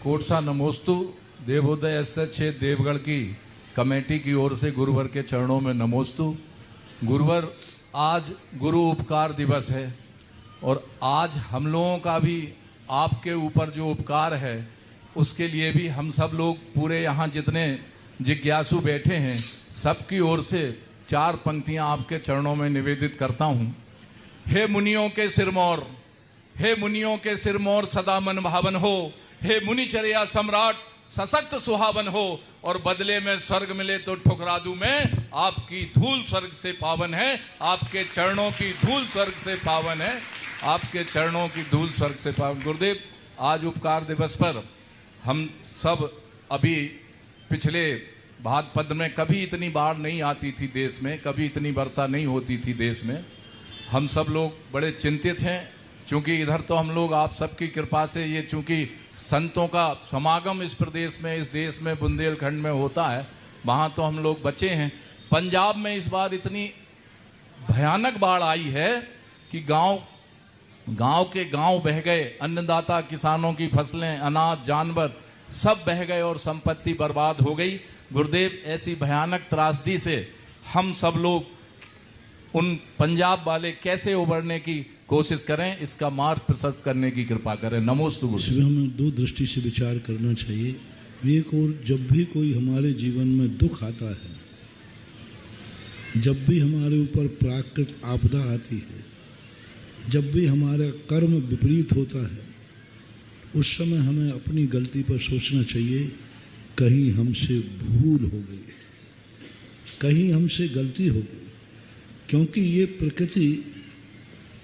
कोटसा नमोस्तु। देवोदय एस6 देवगढ़ की कमेटी की ओर से गुरुवर के चरणों में नमोस्तु। गुरुवर, आज गुरु उपकार दिवस है और आज हम लोगों का भी आपके ऊपर जो उपकार है उसके लिए भी हम सब लोग पूरे यहाँ जितने जिज्ञासु बैठे हैं सबकी ओर से 4 पंक्तियां आपके चरणों में निवेदित करता हूँ। हे मुनियों के सिरमौर, हे मुनियों के सिरमौर सदा मन भावन हो, हे मुनिचर्या सम्राट सशक्त सुहावन हो, और बदले में स्वर्ग मिले तो ठुकरा दूं मैं, आपकी धूल स्वर्ग से पावन है, आपके चरणों की धूल स्वर्ग से पावन है, आपके चरणों की धूल स्वर्ग से पावन। गुरुदेव, आज उपकार दिवस पर हम सब अभी पिछले भाद्रपद में कभी इतनी बाढ़ नहीं आती थी देश में, कभी इतनी वर्षा नहीं होती थी देश में। हम सब लोग बड़े चिंतित हैं क्योंकि इधर तो हम लोग आप सबकी कृपा से ये चूंकि संतों का समागम इस प्रदेश में, इस देश में, बुंदेलखंड में होता है, वहां तो हम लोग बचे हैं। पंजाब में इस बार इतनी भयानक बाढ़ आई है कि गांव के गांव बह गए, अन्नदाता किसानों की फसलें, अनाज, जानवर सब बह गए और संपत्ति बर्बाद हो गई। गुरुदेव, ऐसी भयानक त्रासदी से हम सब लोग उन पंजाब वाले कैसे उबरने की कोशिश करें, इसका मार्ग प्रशस्त करने की कृपा करें। नमोस्तु गुरुदेव। इसमें हमें 2 दृष्टि से विचार करना चाहिए। एक और, जब भी कोई हमारे जीवन में दुख आता है, जब भी हमारे ऊपर प्राकृतिक आपदा आती है, जब भी हमारा कर्म विपरीत होता है, उस समय हमें अपनी गलती पर सोचना चाहिए, कहीं हमसे भूल हो गई, कहीं हमसे गलती हो गई, क्योंकि ये प्रकृति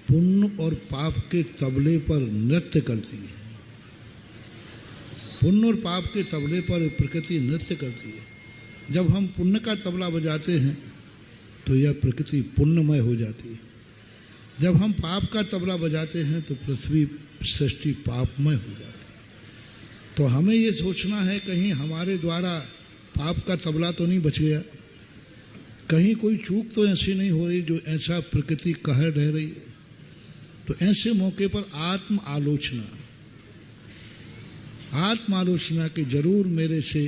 पुण्य और पाप के तबले पर नृत्य करती है। पुण्य और पाप के तबले पर प्रकृति नृत्य करती है। जब हम पुण्य का तबला बजाते हैं तो यह प्रकृति पुण्यमय हो जाती है। जब हम पाप का तबला बजाते हैं तो पृथ्वी सृष्टि पापमय हो जाती है। तो हमें ये सोचना है, कहीं हमारे द्वारा पाप का तबला तो नहीं बच गया, कहीं कोई चूक तो ऐसी नहीं हो रही जो ऐसा प्रकृति कहर रह रही है। तो ऐसे मौके पर आत्म आलोचना कि जरूर मेरे से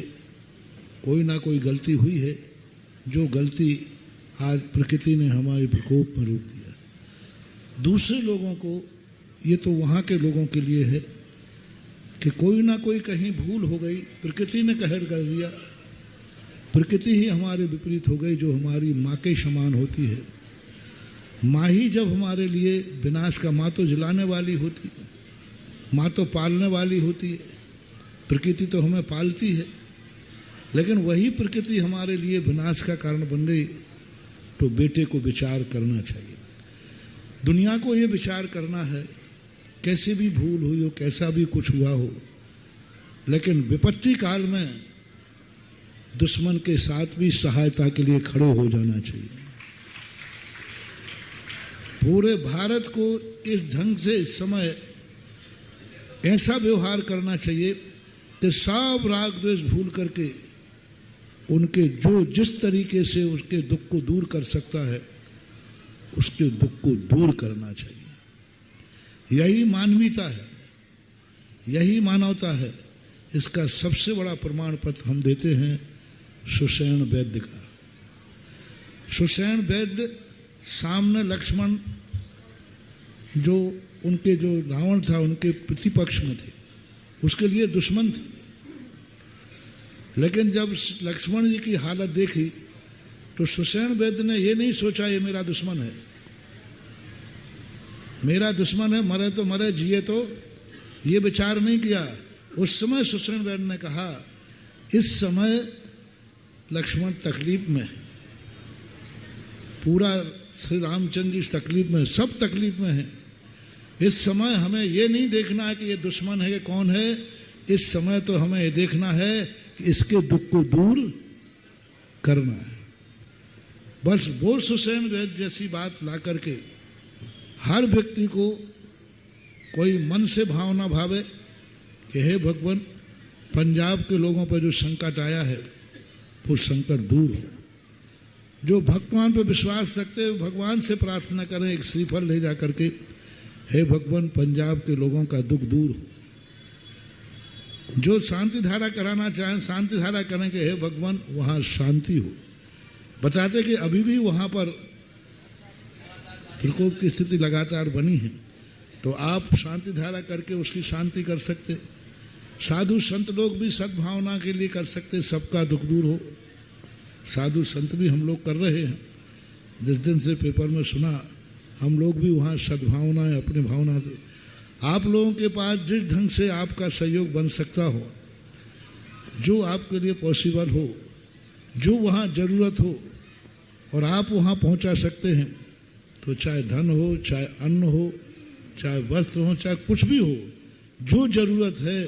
कोई ना कोई गलती हुई है, जो गलती आज प्रकृति ने हमारे प्रकोप में रोक दिया। दूसरे लोगों को, ये तो वहाँ के लोगों के लिए है कि कोई ना कोई कहीं भूल हो गई, प्रकृति ने कहर कर दिया, प्रकृति ही हमारे विपरीत हो गई, जो हमारी माँ के समान होती है। माँ ही जब हमारे लिए विनाश का, माँ तो जलाने वाली होती है, माँ तो पालने वाली होती है, प्रकृति तो हमें पालती है, लेकिन वही प्रकृति हमारे लिए विनाश का कारण बन गई। तो बेटे को विचार करना चाहिए, दुनिया को ये विचार करना है, कैसे भी भूल हुई हो, कैसा भी कुछ हुआ हो, लेकिन विपत्ति काल में दुश्मन के साथ भी सहायता के लिए खड़े हो जाना चाहिए। पूरे भारत को इस ढंग से इस समय ऐसा व्यवहार करना चाहिए कि सब राग द्वेष भूल करके उनके जो जिस तरीके से उसके दुख को दूर कर सकता है उसके दुख को दूर करना चाहिए। यही मानवीयता है, यही मानवता है। इसका सबसे बड़ा प्रमाण पत्र हम देते हैं सुषेण वैद्य का। सुषेण वैद्य सामने लक्ष्मण, जो उनके जो रावण था उनके प्रतिपक्ष में थे, उसके लिए दुश्मन थे, लेकिन जब लक्ष्मण जी की हालत देखी तो सुषेण वैद्य ने ये नहीं सोचा ये मेरा दुश्मन है, मेरा दुश्मन है, मरे तो मरे, जिए तो, ये विचार नहीं किया। उस समय सुषेण वैद्य ने कहा, इस समय लक्ष्मण तकलीफ में, पूरा श्री रामचंद्र जी तकलीफ में, सब तकलीफ में है। इस समय हमें ये नहीं देखना है कि ये दुश्मन है कि कौन है, इस समय तो हमें ये देखना है कि इसके दुख को दूर करना है। बस वो सुषेण वैद्य जैसी बात ला करके हर व्यक्ति को कोई मन से भावना भावे कि हे भगवान, पंजाब के लोगों पर जो संकट आया है वो संकट दूर हो। जो भगवान पर विश्वास रखते हैं भगवान से प्रार्थना करें, एक श्रीफल ले जा करके, हे भगवान, पंजाब के लोगों का दुख दूर हो। जो शांति धारा कराना चाहें शांति धारा करेंगे, हे भगवान वहाँ शांति हो। बताते कि अभी भी वहाँ पर प्रकोप की स्थिति लगातार बनी है, तो आप शांति धारा करके उसकी शांति कर सकते। साधु संत लोग भी सद्भावना के लिए कर सकते, सबका दुख दूर हो। साधु संत भी हम लोग कर रहे हैं। जिस दिन से पेपर में सुना, हम लोग भी वहाँ सद्भावना है, अपनी भावना। आप लोगों के पास जिस ढंग से आपका सहयोग बन सकता हो, जो आपके लिए पॉसिबल हो, जो वहाँ जरूरत हो और आप वहाँ पहुँचा सकते हैं, तो चाहे धन हो, चाहे अन्न हो, चाहे वस्त्र हो, चाहे कुछ भी हो, जो जरूरत है,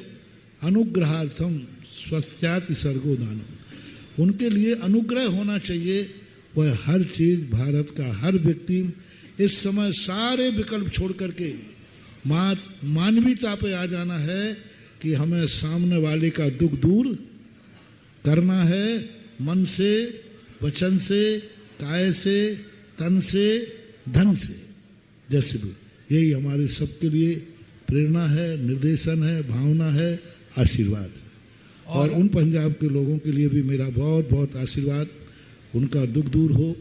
अनुग्रहार्थम स्वस्त्याति सर्गो दानम, उनके लिए अनुग्रह होना चाहिए। वह हर चीज, भारत का हर व्यक्ति इस समय सारे विकल्प छोड़ करके मानवीयता पे आ जाना है कि हमें सामने वाले का दुख दूर करना है, मन से, वचन से, काय से, तन से, धन से, जैसे भी। यही हमारे सबके लिए प्रेरणा है, निर्देशन है, भावना है, आशीर्वाद है। और उन पंजाब के लोगों के लिए भी मेरा बहुत बहुत आशीर्वाद। उनका दुख दूर हो,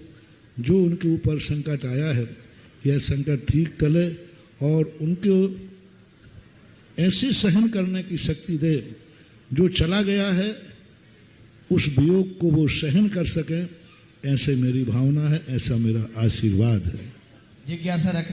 जो उनके ऊपर संकट आया है, यह संकट ठीक टले और उनको ऐसे सहन करने की शक्ति दे, जो चला गया है उस वियोग को वो सहन कर सकें। ऐसे मेरी भावना है, ऐसा मेरा आशीर्वाद है। जिज्ञासा रखें।